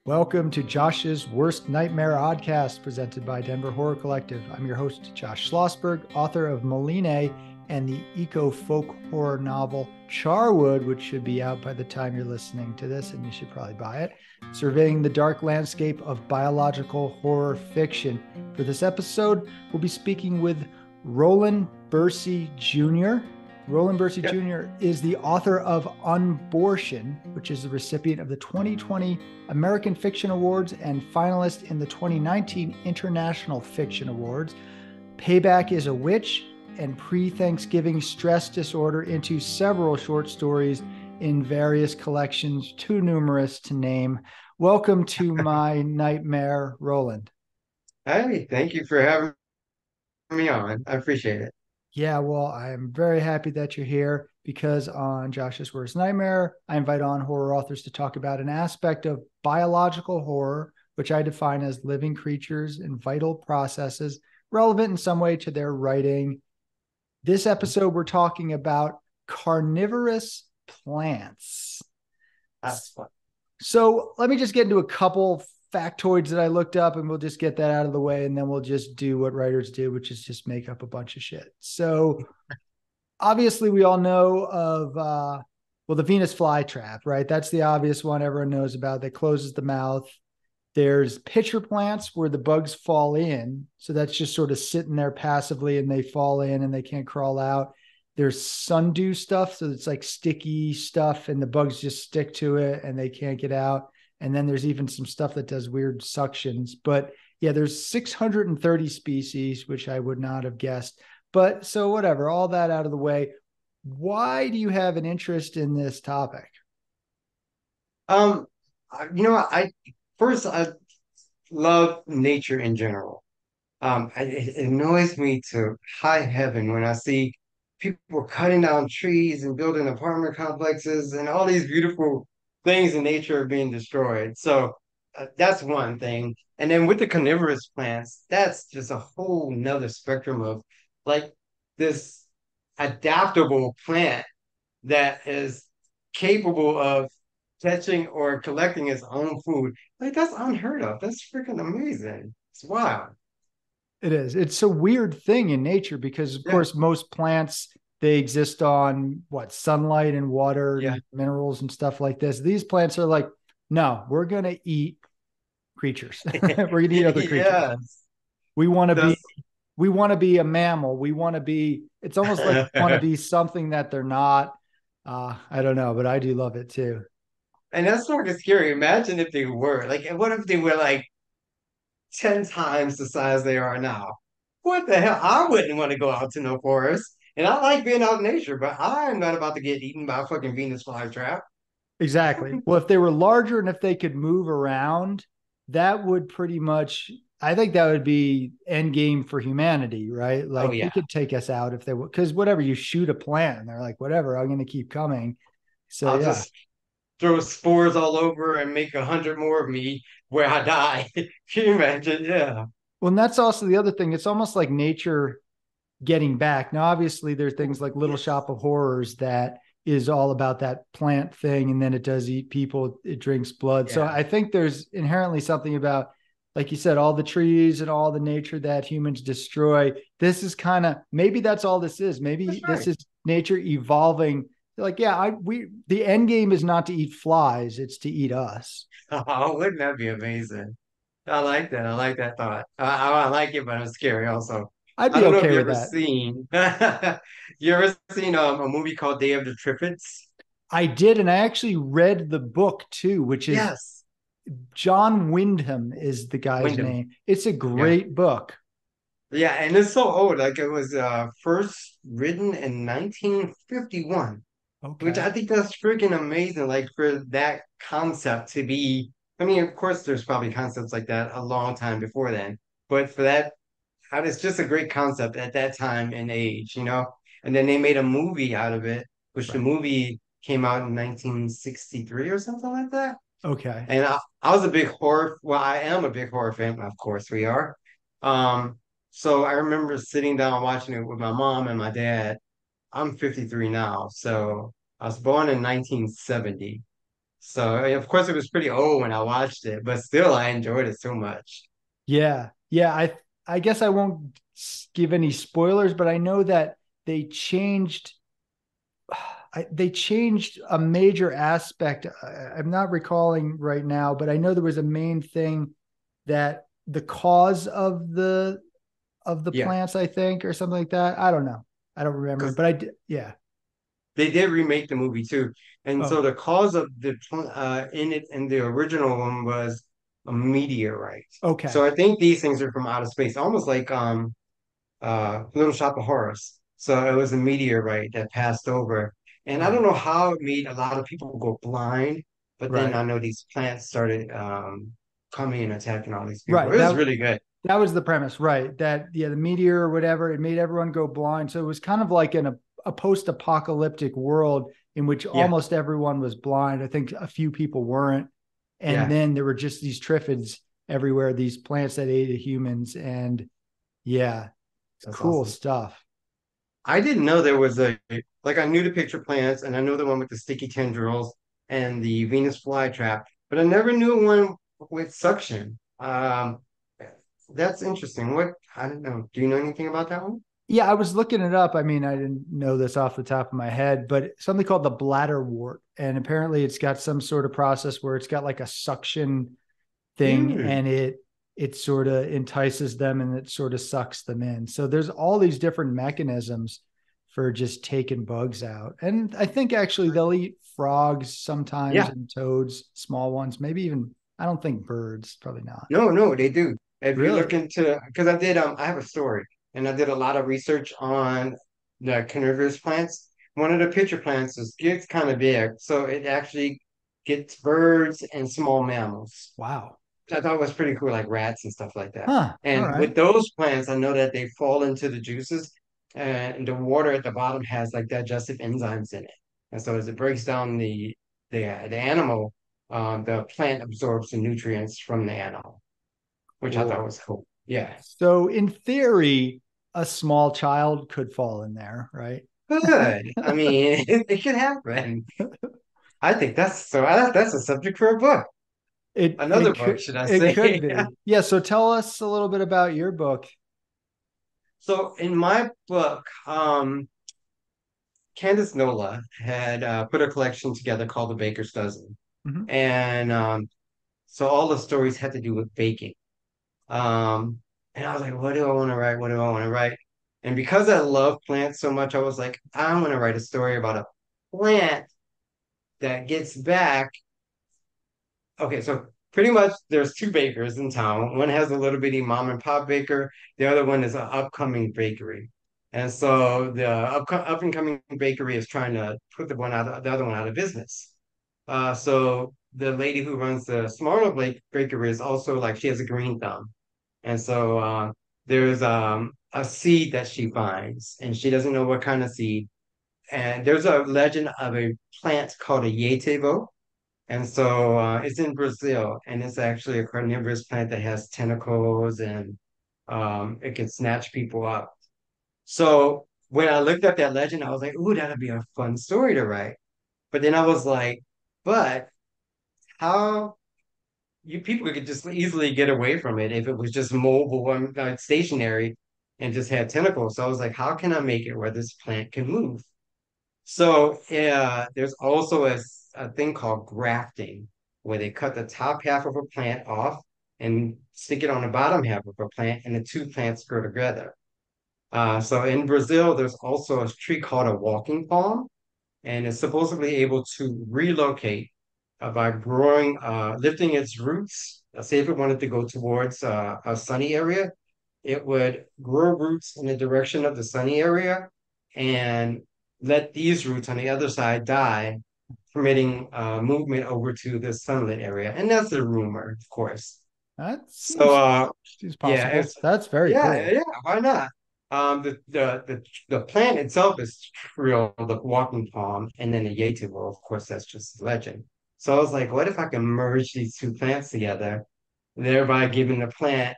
Welcome to Josh's Worst Nightmare Oddcast, presented by Denver Horror Collective. I'm your host, Josh Schlossberg, author of Maline and the eco-folk horror novel Charwood, which should be out by the time you're listening to this, and you should probably buy it, surveying the dark landscape of biological horror fiction. For this episode, we'll be speaking with Rowland Bercy Jr. Rowland Bercy Jr. is the author of Unbortion, which is the recipient of the 2020 American Fiction Awards and finalist in the 2019 International Fiction Awards. Payback is a Witch and Pre-Thanksgiving Stress Disorder into several short stories in various collections, too numerous to name. Welcome to my nightmare, Rowland. Hey, thank you for having me on. I appreciate it. Yeah, well, I'm very happy that you're here because on Josh's Worst Nightmare, I invite on horror authors to talk about an aspect of biological horror, which I define as living creatures and vital processes relevant in some way to their writing. This episode, we're talking about carnivorous plants. That's fun. So let me just get into a couple factoids that I looked up, and we'll just get that out of the way, and then we'll just do what writers do, which is just make up a bunch of shit. So obviously we all know of the Venus flytrap, right? That's the obvious one everyone knows about, that closes the mouth. There's pitcher plants where the bugs fall in, so that's just sort of sitting there passively and they fall in and they can't crawl out. There's sundew stuff, so it's like sticky stuff and the bugs just stick to it and they can't get out. And then there's even some stuff that does weird suctions. But yeah, there's 630 species, which I would not have guessed. But so whatever, all that out of the way. Why do you have an interest in this topic? Um, I love nature in general. It annoys me to high heaven when I see people cutting down trees and building apartment complexes and all these beautiful things in nature are being destroyed. So that's one thing. And then with the carnivorous plants, that's just a whole nother spectrum of like this adaptable plant that is capable of catching or collecting its own food. Like that's unheard of. That's freaking amazing. It's wild. It is. It's a weird thing in nature because, of Yeah, course, most plants, they exist on what, sunlight and water yeah, and minerals and stuff like this. These plants are like, no, we're going to eat creatures. We're going to eat other creatures. yes. We want to be That's we want to be a mammal. We want to be, it's almost like we want to be something that they're not. I don't know, but I do love it too. and that's sort of scary. Imagine if they were like, what if they were like 10 times the size they are now? What the hell? I wouldn't want to go out to no forest. And I like being out in nature, but I'm not about to get eaten by a fucking Venus flytrap. Exactly. Well, if they were larger and if they could move around, that would pretty much, I think that would be end game for humanity, right? Oh Like they yeah. could take us out if they would, because whatever, you shoot a plant and they're like, whatever, I'm going to keep coming. So I'll yeah. just throw spores all over and make 100 more of me where I die. Can you imagine? Yeah. Well, and that's also the other thing. It's almost like nature getting back. Now, obviously, there's Oh, things like Little yes. Shop of Horrors that is all about that plant thing, and then it does eat people, it drinks blood. So Yeah. I think there's inherently something about, like you said, all the trees and all the nature that humans destroy. This is kind of, maybe that's all this is. That's Maybe this right. is nature evolving. Like, yeah, the end game is not to eat flies, it's to eat us. Oh, wouldn't that be amazing? I like that. I like that thought. I like it, but it's scary also. I'd I be don't know if okay you with ever that. seen you ever seen a movie called Day of the Triffids? I did, and I actually read the book too, which is Yes. John Wyndham is the guy's Wyndham. name. It's a Yeah. great book. Yeah, and it's so old. Like it was first written in 1951, which Okay. I think that's freaking amazing. Like for that concept to be, I mean, of course, there's probably concepts like that a long time before then, but for that, it's just a great concept at that time and age, you know? And then they made a movie out of it, which the Right. movie came out in 1963 or something like that. Okay. And I was a big horror, well, I am a big horror fan, of course we are. Um, so I remember sitting down watching it with my mom and my dad. I'm 53 now, so I was born in 1970. So of course it was pretty old when I watched it, but still I enjoyed it so much. Yeah. Yeah. I guess I won't give any spoilers, but I know that they changed they changed a major aspect. I'm not recalling right now, but I know there was a main thing that the cause of the Yeah, plants, I think, or something like that. I don't know. I don't remember, because but I did. Yeah. they did remake the movie too, and so Oh, the cause of in it in the original one was a meteorite. So okay. I think these things are from outer space, almost like Little Shop of Horrors. So it was a meteorite that passed over. And I don't Right. know how it made a lot of people go blind, but then Right. I know these plants started coming and attacking all these people. Right. It was That really good. that was the premise, right? That yeah, the meteor or whatever, it made everyone go blind. So it was kind of like a post-apocalyptic world in which Yeah, almost everyone was blind. I think a few people weren't. And yeah, then there were just these triffids everywhere, these plants that ate the humans. And yeah, it's that's cool awesome. stuff. I didn't know there was a like I knew the picture plants and I knew the one with the sticky tendrils and the Venus flytrap, but I never knew one with suction. That's interesting. What I don't know. Do you know anything about that one? Yeah, I was looking it up. I mean, I didn't know this off the top of my head, but something called the bladderwort. And apparently it's got some sort of process where it's got like a suction thing Mm. and it sort of entices them and it sort of sucks them in. So there's all these different mechanisms for just taking bugs out. And I think actually they'll eat frogs sometimes Yeah. and toads, small ones, maybe even I don't think birds, probably not. No, no, they do. If you look Really? into, because I have a story and I did a lot of research on the carnivorous plants. One of the pitcher plants gets kind of big, so it actually gets birds and small mammals. Wow. I thought was pretty cool, like rats and stuff like that. Huh. All And right. with those plants, I know that they fall into the juices, and the water at the bottom has like digestive enzymes in it. And so as it breaks down the animal, the plant absorbs the nutrients from the animal, which I thought Cool. was cool. Yeah, So in theory, a small child could fall in there, right? good. I mean, it could happen. I think that's a subject for a book, It another it book, could should I it could say? be. Yeah, so tell us a little bit about your book. So in my book, Candace Nola had put a collection together called The Baker's Dozen. Mhm. And so all the stories had to do with baking. Um, and I was like, what do I want to write? What do I want to write? And because I love plants so much, I was like, I want to write a story about a plant that gets back. Okay, so pretty much there's two bakers in town. One has a little bitty mom and pop baker. The other one is an upcoming bakery. And so the up and coming bakery is trying to put the other one out of business. So the lady who runs the smaller bakery is also like she has a green thumb, and so there's a seed that she finds, and she doesn't know what kind of seed. And there's a legend of a plant called a yetebo, and so it's in Brazil, and it's actually a carnivorous plant that has tentacles and it can snatch people up. So when I looked up that legend, I was like, "Ooh, that'd be a fun story to write." But then I was like, "But how you people could just easily get away from it if it was just mobile and stationary and just had tentacles?" So I was like, "How can I make it where this plant can move?" So there's also a thing called grafting, where they cut the top half of a plant off and stick it on the bottom half of a plant, and the two plants grow together. So in Brazil, there's also a tree called a walking palm, and it's supposedly able to relocate by lifting its roots. Say if it wanted to go towards a sunny area, it would grow roots in the direction of the sunny area and let these roots on the other side die, permitting movement over to the sunlit area. And that's the rumor, of course. That So seems yeah, possible. That's very cool. yeah, why not? The plant itself is real, the walking palm, and then the Yeti, well, of course, that's just legend. So I was like, what if I can merge these two plants together, thereby giving the plant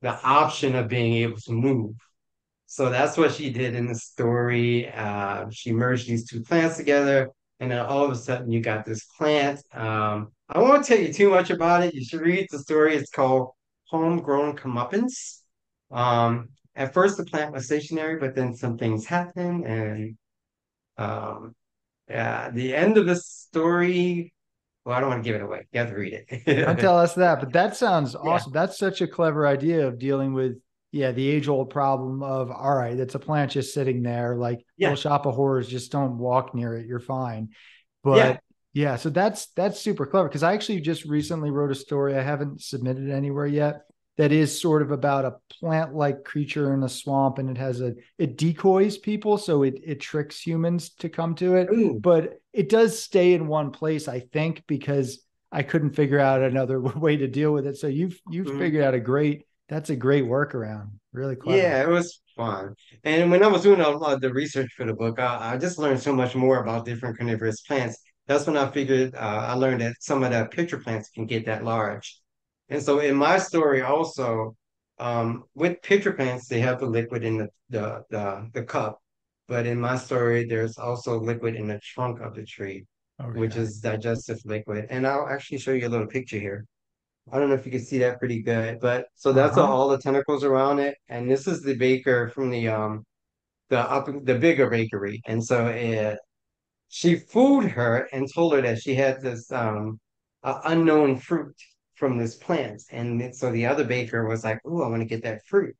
the option of being able to move? So that's what she did in the story. She merged these two plants together, And then all of a sudden you got this plant. I won't tell you too much about it. You should read the story. It's called Homegrown Comeuppance. At first the plant was stationary, but then some things happened, and um, yeah, the end of the story. Well, I don't want to give it away. You have to read Don't it. tell us that, but that sounds Yeah, awesome. That's such a clever idea of dealing with, yeah, the age old problem of, all right, it's a plant just sitting there, like little yeah, shop of horrors, just don't walk near it. You're fine. But yeah. yeah, so that's super clever because I actually just recently wrote a story. I haven't submitted it anywhere yet. That is sort of about a plant-like creature in a swamp, and it decoys people, so it tricks humans to come to it. Ooh. But it does stay in one place, I think, because I couldn't figure out another way to deal with it. So you've Mhm. figured out that's a great workaround. Really clever. Yeah, it was fun. And when I was doing a lot of the research for the book, I just learned so much more about different carnivorous plants. That's when I figured I learned that some of the pitcher plants can get that large. And so in my story also, with pitcher plants, they have the liquid in the cup. But in my story, there's also liquid in the trunk of the tree, which Okay. is digestive liquid. And I'll actually show you a little picture here. I don't know if you can see that pretty good, but so that's Uh-huh. all the tentacles around it. And this is the baker from the bigger bakery. And so she fooled her and told her that she had this unknown fruit from this plant. And so the other baker was like, "Ooh, I want to get that fruit."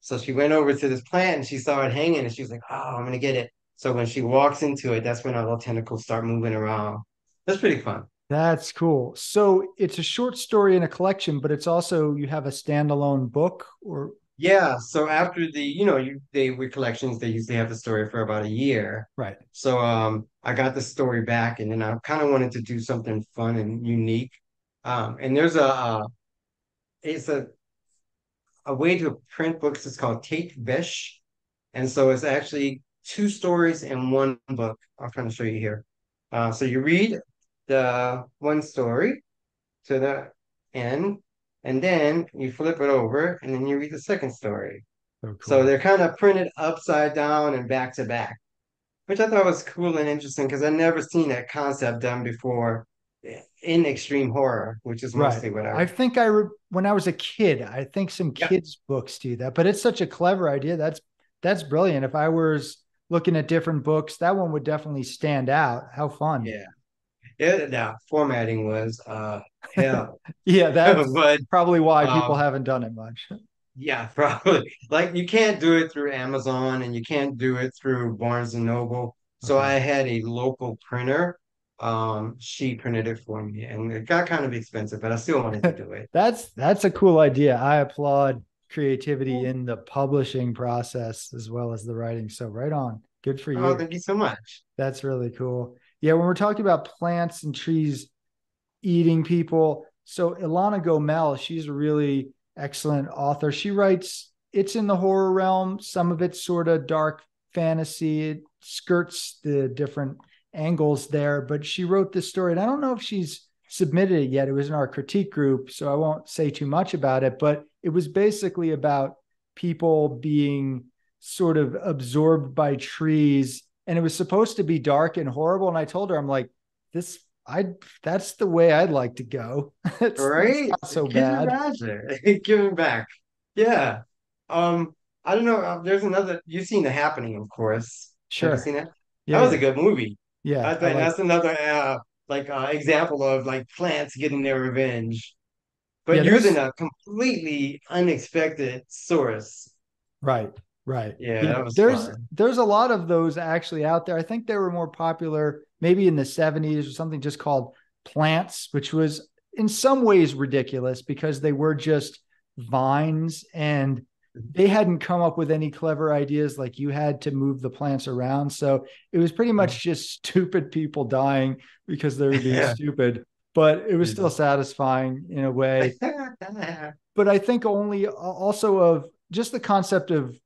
So she went over to this plant and she saw it hanging and she was like, "Oh, I'm gonna get it." So when she walks into it, that's when all the tentacles start moving around. That's pretty fun. That's cool. So it's a short story in a collection, but it's also you have a standalone book or Yeah, so after they with collections, they usually have the story for about a year. right. So I got the story back and then I kind of wanted to do something fun and unique. And there's it's a way to print books. It's called Tate Besh. And so it's actually two stories in one book. I'll kind of show you here. So you read the one story to the end, and then you flip it over, and then you read the second story. So So cool. they're kind of printed upside down and back to back, which I thought was cool and interesting because I've never seen that concept done before in extreme horror, which is Right. mostly what I I read. think when I was a kid, I think some Yeah, kids books do that, but it's such a clever idea. That's brilliant. If I was looking at different books, that one would definitely stand out. How fun. yeah. Yeah, now formatting was hell. Yeah, that's But probably why people um haven't done it much. yeah, probably. Like you can't do it through Amazon and you can't do it through Barnes and Noble. So Okay. I had a local printer. She printed it for me and it got kind of expensive, but I still wanted to do it. That's a cool idea. I applaud creativity in the publishing process as well as the writing. So right on. Good for Oh, you. thank you so much. That's really cool. Yeah, when we're talking about plants and trees eating people, so Ilana Gomel, she's a really excellent author. She writes, it's in the horror realm. Some of it's sort of dark fantasy. It skirts the different angles there, but she wrote this story, and I don't know if she's submitted it yet. It was in our critique group, so I won't say too much about it, but it was basically about people being sort of absorbed by trees. And it was supposed to be dark and horrible. And I told her, I'm like, this I that's the way I'd like to go. It's Right? not so Giving bad. back. Giving back. Yeah. I don't know. There's another. You've seen The Happening, of course. Have you Sure. seen that? Yeah, That was a yeah. good movie. Yeah. I I think like that's another example of like plants getting their revenge, yeah, but using there's a completely unexpected source. right, right. Yeah, Yeah, that was there's fun. there's a lot of those actually out there. I think they were more popular maybe in the 70s or something just called plants, which was in some ways ridiculous because they were just vines and they hadn't come up with any clever ideas like you had to move the plants around. So it was pretty much just stupid people dying because they were being Yeah. stupid, but it was still satisfying in a way. But I think only also of just the concept of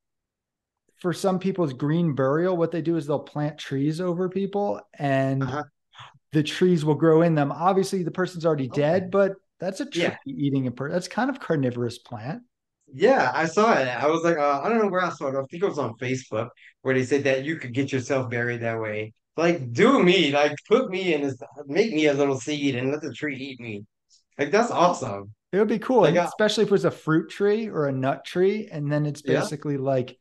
for some people's green burial, what they do is they'll plant trees over people and Uh-huh. the trees will grow in them. Obviously, the person's already Okay. dead, but that's a tree Yeah. eating a person. That's kind of carnivorous plant. Yeah, I saw it. I was like, I don't know where I saw it. I think it was on Facebook where they said that you could get yourself buried that way. Like, do me, like, put me in this, make me a little seed and let the tree eat me. Like, that's awesome. It would be cool, Like, and especially if it was a fruit tree or a nut tree, and then it's yeah. basically like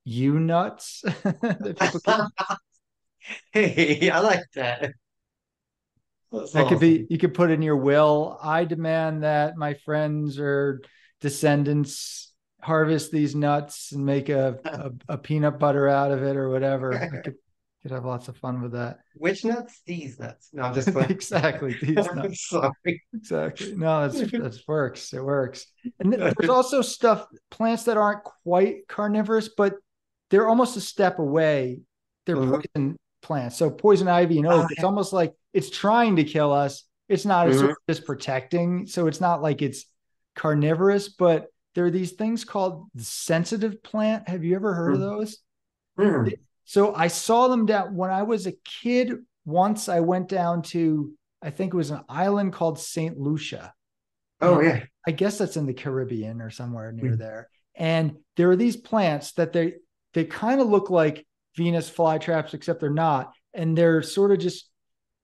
you nuts that people could. Hey, I like that. That's That could be, awesome. you could put in your will, I demand that my friends or descendants harvest these nuts and make a peanut butter out of it or whatever. I could have lots of fun with that. Which nuts? These nuts. No, I'm just playing. Exactly. These nuts. Sorry. Exactly. No, that's works. It works. And there's also stuff, plants that aren't quite carnivorous, but they're almost a step away. They're Mhm. poison plants. So poison ivy and Oh, oak, it's almost like it's trying to kill us. It's not, it's sort mhm, of just protecting. So it's not like it's carnivorous, but there are these things called the sensitive plant. Have you ever heard of mhm, those? mhm. So I saw them down when I was a kid. Once I went down to, I think it was an island called St. Lucia. Oh, And yeah. I guess that's in the Caribbean or somewhere near there. And there are these plants that they kind of look like Venus flytraps, except they're not. And they're sort of just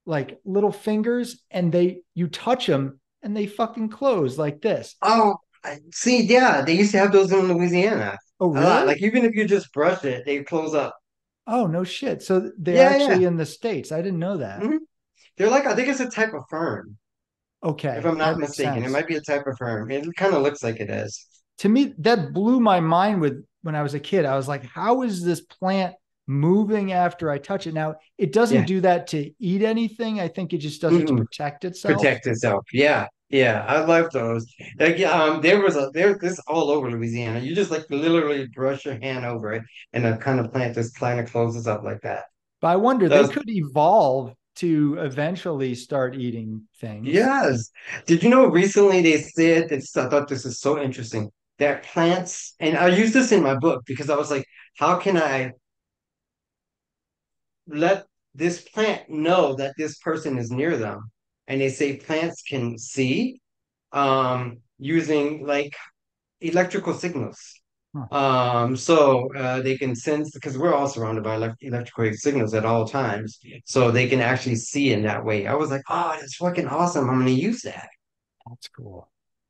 like little fingers, and you touch them and they fucking close like this. Oh, see, yeah, they used to have those in Louisiana Oh, a lot. really? Like, even if you just brush it, they close up. Oh, no shit. So they're Yeah, yeah. actually in the States. I didn't know that. Mhm. They're like, I think it's a type of fern, if Okay, I'm that not makes mistaken. It sense. might be a type of fern. It kind of looks like it is. To me, that blew my mind with when I was a kid. I was like, how is this plant moving after I touch it? Now, it doesn't Yeah. do that to eat anything. I think it just does it to Mm-mm. protect itself. Protect itself. Yeah. Yeah. I love those. Like, yeah, this all over Louisiana. You just like literally brush your hand over it and the kind of plant just kind of closes up like that. But I wonder, they Those, could evolve to eventually start eating things. yes. Did you know recently they said this? I thought this is so interesting that plants, and I use this in my book because I was like, how can I let this plant know that this person is near them? And they say plants can see using like electrical signals. Huh, They can sense because we're all surrounded by electrical signals at all times. So they can actually see in that way. I was like, oh, that's fucking awesome. I'm gonna use that. that's cool.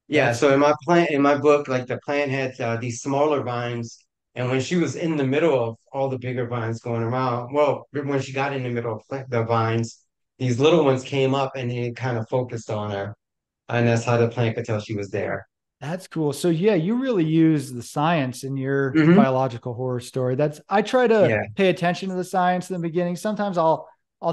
Yeah, That's so in my book, like the plant had these smaller vines, and when she was in the middle of all the bigger vines going around, well, when she got in the middle of the vines, these little ones came up and they kind of focused on her, and that's how the plant could tell she was there. That's cool. So yeah, you really use the science in your Hmm. biological horror story. That's I try to Yeah, pay attention to the science in the beginning. Sometimes I'll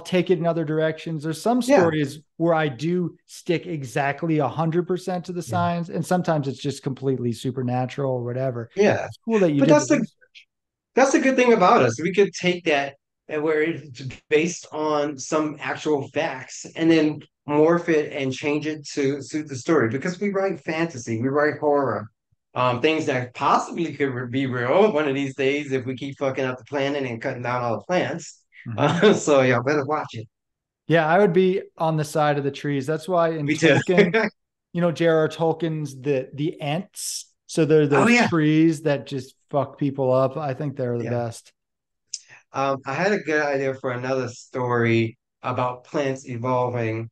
take it in other directions. There's some yeah, stories where I do stick exactly 100% to the yeah, science, and sometimes it's just completely supernatural or whatever. yeah. It's cool that you But did the research. that's the good thing about us. We could take that and where it's based on some actual facts and then morph it and change it to suit the story because we write fantasy, we write horror, things that possibly could be real one of these days if we keep fucking up the planet and cutting down all the plants. Mhm. So y'all better watch it. Yeah, I would be on the side of the trees. That's why in Me too. Tolkien, J.R.R. Tolkien's the Ents. So they're Oh those yeah, trees that just fuck people up. I think they're the yeah. best. I had a good idea for another story about plants evolving.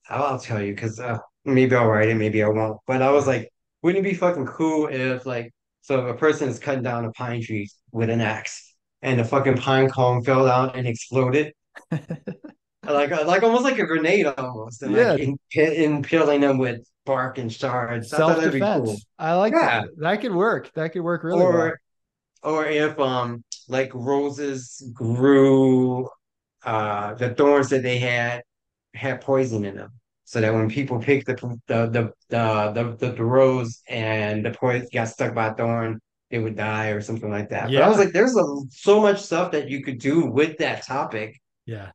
I'll tell you because maybe I'll write it, maybe I won't. But I was like, wouldn't it be fucking cool if like so if a person is cutting down a pine tree with an axe and the fucking pine cone fell down and exploded, like almost like a grenade almost, and like Yeah, impaling them with bark and shards. I thought that'd be cool. self-defense. I like that. Yeah. That could work. That could work really well. Or if like roses grew the thorns that they had poison in them, so that when people picked the rose and the poison got stuck by a thorn, they would die or something like that. But I was Yeah. like, there's so much stuff that you could do with that topic, Yeah.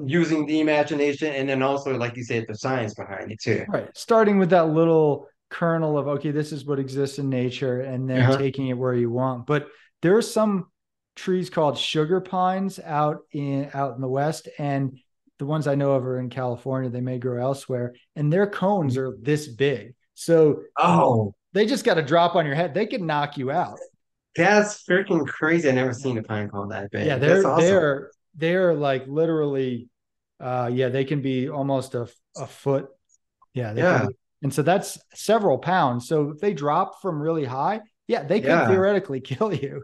using the imagination and then also, like you said, the science behind it too. Right. Starting with that little kernel of, okay, this is what exists in nature, and then Uh-huh. taking it where you want. But there are some trees called sugar pines out in the West, and the ones I know of are in California. They may grow elsewhere, and their cones are this big. So Oh, they just got to drop on your head. They can knock you out. that's freaking crazy. I never seen a pine cone that Yeah, big. That's they're awesome. they're they're like literally, yeah, they can be almost a foot. Yeah, they can Yeah, be. And so that's several pounds. So if they drop from really high, yeah, they could yeah. theoretically kill you.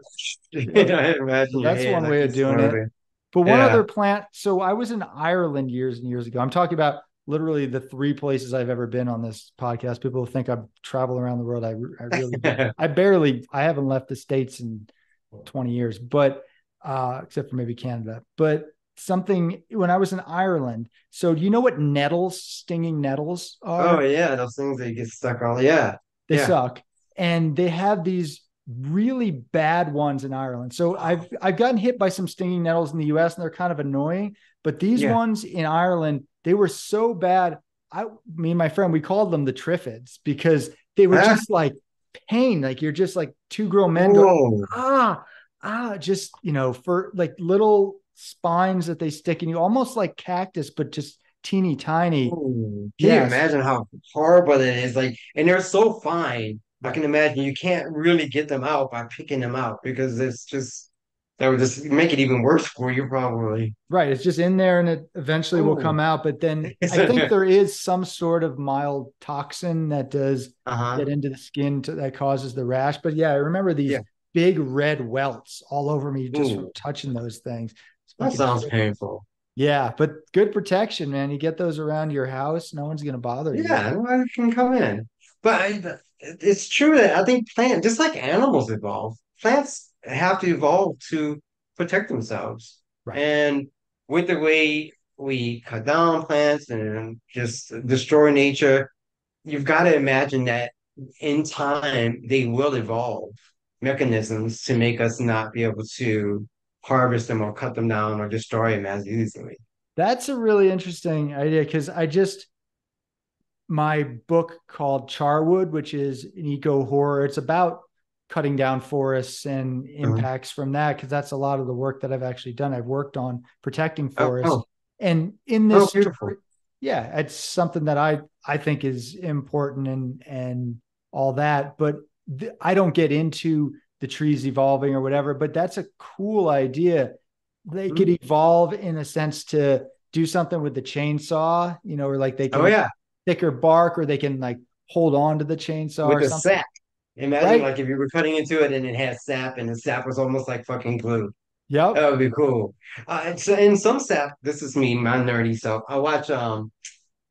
Yeah. I imagine So your that's head one like way of doing it. exploding. But one other Yeah. plant. So I was in Ireland years and years ago. I'm talking about literally the three places I've ever been on this podcast. People think I travel around the world. I really don't. I haven't left the States in 20 years, but except for maybe Canada. But something when I was in Ireland. So do you know what nettles, stinging nettles Oh are? yeah, those things that you get stuck on. Yeah, They yeah. suck. And they have these really bad ones in Ireland. So I've gotten hit by some stinging nettles in the US and they're kind of annoying, but these Yeah. ones in Ireland, they were so bad. Me and my friend, we called them the Triffids because they were Ah, just like pain. Like you're just like two grown men going, oh, ah, just, for like little spines that they stick in you, almost like cactus, but just teeny tiny. oh. Can you Yes. imagine how horrible it is? Like, and they're so fine. I Right. can imagine you can't really get them out by picking them out because it's just that would just make it even worse for you, probably. Right. It's just in there and it eventually will Oh, come out. But then I think there is some sort of mild toxin that does uh-huh. get into the skin that causes the rash. But yeah, I remember these Yeah. big red welts all over me just from Ooh, touching those things. It's that fucking sounds trippy. painful. Yeah, but good protection, man. You get those around your house, no one's gonna bother you. Yeah, I can come in. But it's true that I think plants, just like animals evolve, plants have to evolve to protect themselves. Right. And with the way we cut down plants and just destroy nature, you've got to imagine that in time they will evolve mechanisms to make us not be able to harvest them or cut them down or destroy them as easily. That's a really interesting idea because my book called Charwood, which is an eco horror. It's about cutting down forests and Mhm. impacts from that, because that's a lot of the work that I've actually done. I've worked on protecting Oh, forests. oh, And in oh, this beautiful. story, yeah, it's something that I think is important and all that. But I don't get into the trees evolving or whatever, but that's a cool idea. They could Mhm. evolve in a sense to do something with the chainsaw, or like they Oh, can yeah. thicker bark or they can like hold on to the chainsaw With or the something. sap. Imagine Right. like if you were cutting into it and it had sap and the sap was almost like fucking glue. Yep. That would be cool. So in some sap, this is me, my nerdy self. I watch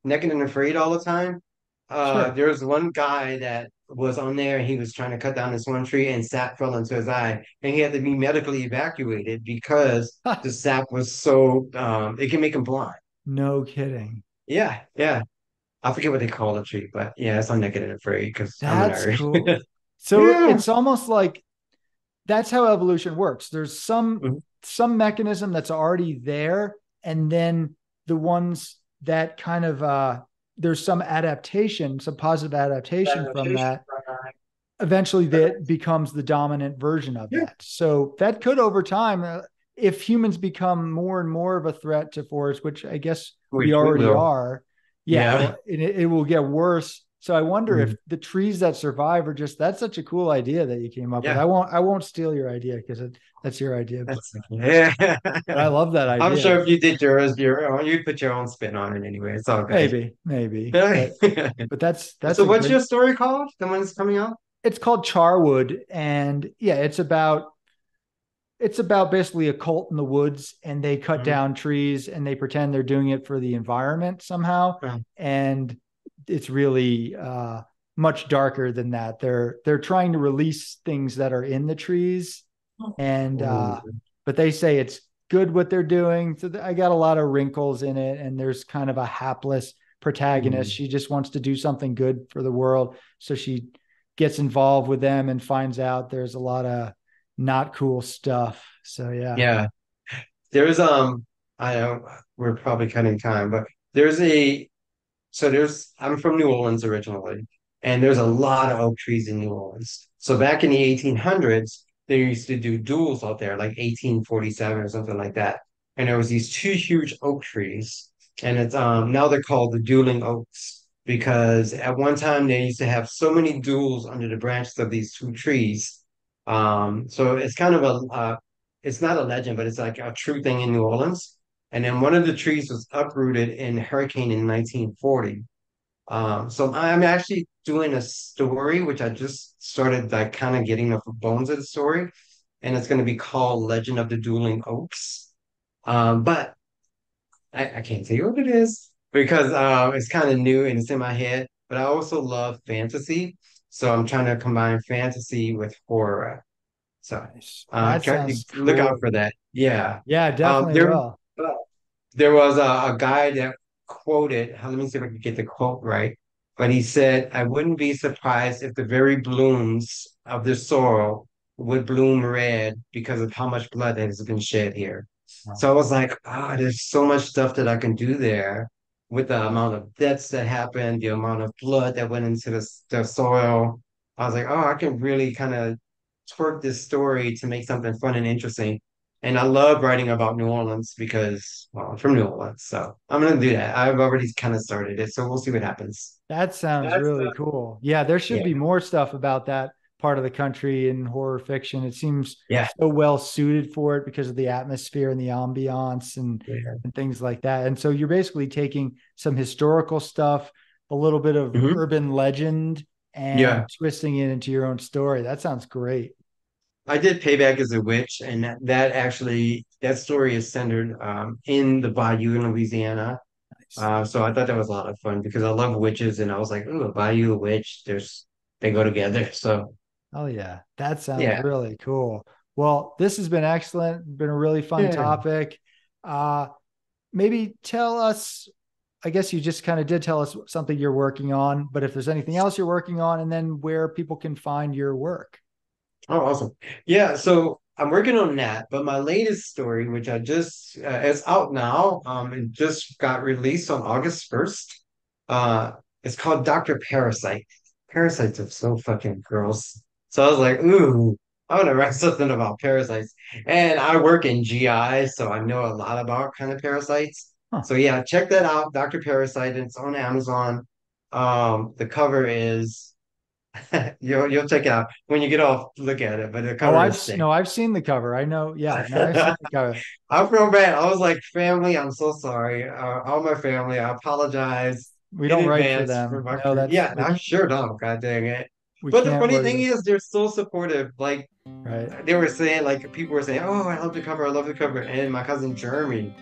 Naked and Afraid all the time. Sure. There's one guy that was on there and he was trying to cut down this one tree and sap fell into his eye and he had to be medically evacuated because the sap was so it can make him blind. No kidding. Yeah, yeah. I forget what they call the tree, but yeah, it's on Naked and Afraid because I'm a That's cool. nerd. So Yeah. it's almost like that's how evolution works. There's Mhm. some mechanism that's already there, and then the ones that kind of there's some adaptation, some positive adaptation from that. Eventually that becomes the dominant version of Yeah, that. So that could over time, if humans become more and more of a threat to forests, which I guess we which we already will. are, yeah, Yeah. well, it will get worse. So I wonder if Mhm. the trees that survive are just that's such a cool idea that you came up with. Yeah. I won't steal your idea because that's your idea, That's yeah. but I love that I'm idea. sure if you did yours, you'd put your own spin on it anyway. It's all good. Maybe, but that's So a what's great. your story called? The one that's coming out? It's called Charwood, and yeah, it's about basically a cult in the woods and they cut Mhm. down trees and they pretend they're doing it for the environment somehow. And it's really much darker than that. They're trying to release things that are in the trees, and Ooh. but they say it's good what they're doing. So I got a lot of wrinkles in it, and there's kind of a hapless protagonist. Ooh. She just wants to do something good for the world, so she gets involved with them and finds out there's a lot of not cool stuff. So yeah. Yeah. There's I know we're probably cutting time, but there's a so there's I'm from New Orleans originally, and there's a lot of oak trees in New Orleans. So back in the 1800s, they used to do duels out there, like 1847 or something like that. And there was these two huge oak trees, and it's now they're called the dueling oaks because at one time they used to have so many duels under the branches of these two trees. So it's kind of a it's not a legend, but it's like a true thing in New Orleans. And then one of the trees was uprooted in a hurricane in 1940. So I'm actually doing a story, which I just started like kind of getting the bones of the story, and it's going to be called Legend of the Dueling Oaks. But I can't tell you what it is because it's kind of new and it's in my head. But I also love fantasy, so I'm trying to combine fantasy with horror. So Nice. That try to sounds look out cool. for that. Yeah. Yeah, definitely There will. there was a guy that quoted, let me see if I can get the quote right, but he said, I wouldn't be surprised if the very blooms of the sorrow would bloom red because of how much blood has been shed here. Wow. So I was like, there's so much stuff that I can do there with the amount of deaths that happened, the amount of blood that went into the soil. I was like, I can really kind of twerk this story to make something fun and interesting. And I love writing about New Orleans because, well, I'm from New Orleans. So I'm going to do that. I've already kind of started it. So we'll see what happens. That sounds That's really cool. Yeah, there should yeah. be more stuff about that part of the country in horror fiction. It seems Yeah. so well suited for it because of the atmosphere and the ambiance Yeah. and things like that. And so you're basically taking some historical stuff, a little bit of Hmm. urban legend, and Yeah. twisting it into your own story. That sounds great. I did Payback as a Witch, and that story is centered in the Bayou in Louisiana. Nice. So I thought that was a lot of fun because I love witches, and I was like, "Ooh, a Bayou, a witch, they go together." So Oh yeah, that sounds yeah, really cool. Well, this has been excellent. Been a really fun yeah. topic. Uh, Maybe tell us, I guess you just kind of did tell us something you're working on, but if there's anything else you're working on, and then where people can find your work. Oh, awesome. Yeah, so I'm working on that, but my latest story, which I just it's out now, and just got released on August 1st. Uh, it's called Dr. Parasite. Parasites are so fucking gross. So I was like, ooh, I want to write something about parasites. And I work in GI, so I know a lot about kind of parasites. Huh. So yeah, check that out, Dr. Parasite. It's on Amazon. The cover is you'll check it out when you get off. Look at it, but the Oh, cover is sick. I've seen the cover. I know. Yeah, no, I've seen the cover. I feel bad. I was like, family, I'm so sorry. All my family, I apologize We in don't write for advance for them. my No, career. that's Yeah, I sure don't. God dang it. we But the can't funny work thing with. is, they're so supportive. Like Right. they were saying, like people were saying, "Oh, I love the cover. I love the cover." And my cousin Jeremy,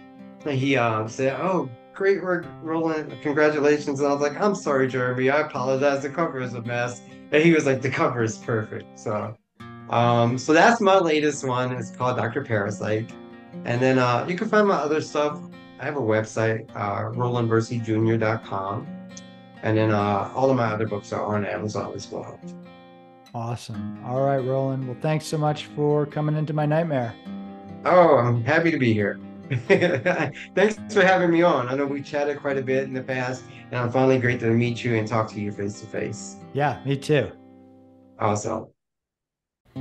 he said, "Oh, great work, Roland. Congratulations." And I was like, "I'm sorry, Jeremy. I apologize. The cover is a mess." And he was like, "The cover is perfect." So that's my latest one. It's called Dr. Parasite. And then you can find my other stuff. I have a website, RowlandBercyJr.com. And then all of my other books are on Amazon as well. Awesome. All right, Roland. Well, thanks so much for coming into my nightmare. Oh, I'm happy to be here. Thanks for having me on. I know we chatted quite a bit in the past, and I'm finally great to meet you and talk to you face to face. Yeah, me too. Awesome.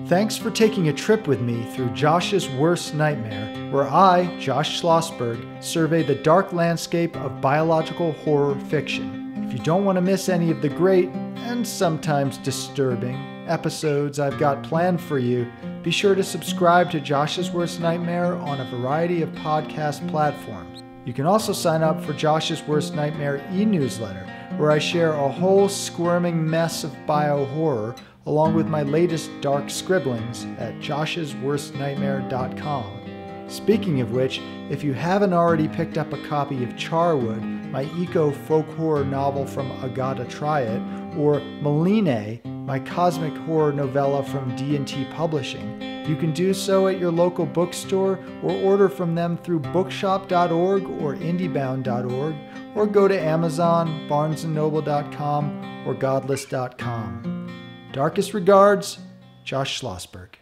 Thanks for taking a trip with me through Josh's worst nightmare, where I, Josh Schlossberg, survey the dark landscape of biological horror fiction. If you don't want to miss any of the great, and sometimes disturbing, episodes I've got planned for you, be sure to subscribe to Josh's Worst Nightmare on a variety of podcast platforms. You can also sign up for Josh's Worst Nightmare e-newsletter, where I share a whole squirming mess of bio-horror along with my latest dark scribblings at joshsworstnightmare.com. Speaking of which, if you haven't already picked up a copy of Charwood, my eco-folk horror novel from Agata Try It, or Maline, my cosmic horror novella from D&T Publishing, you can do so at your local bookstore or order from them through bookshop.org or indiebound.org, or go to Amazon, barnesandnoble.com, or godless.com. Darkest regards, Josh Schlossberg.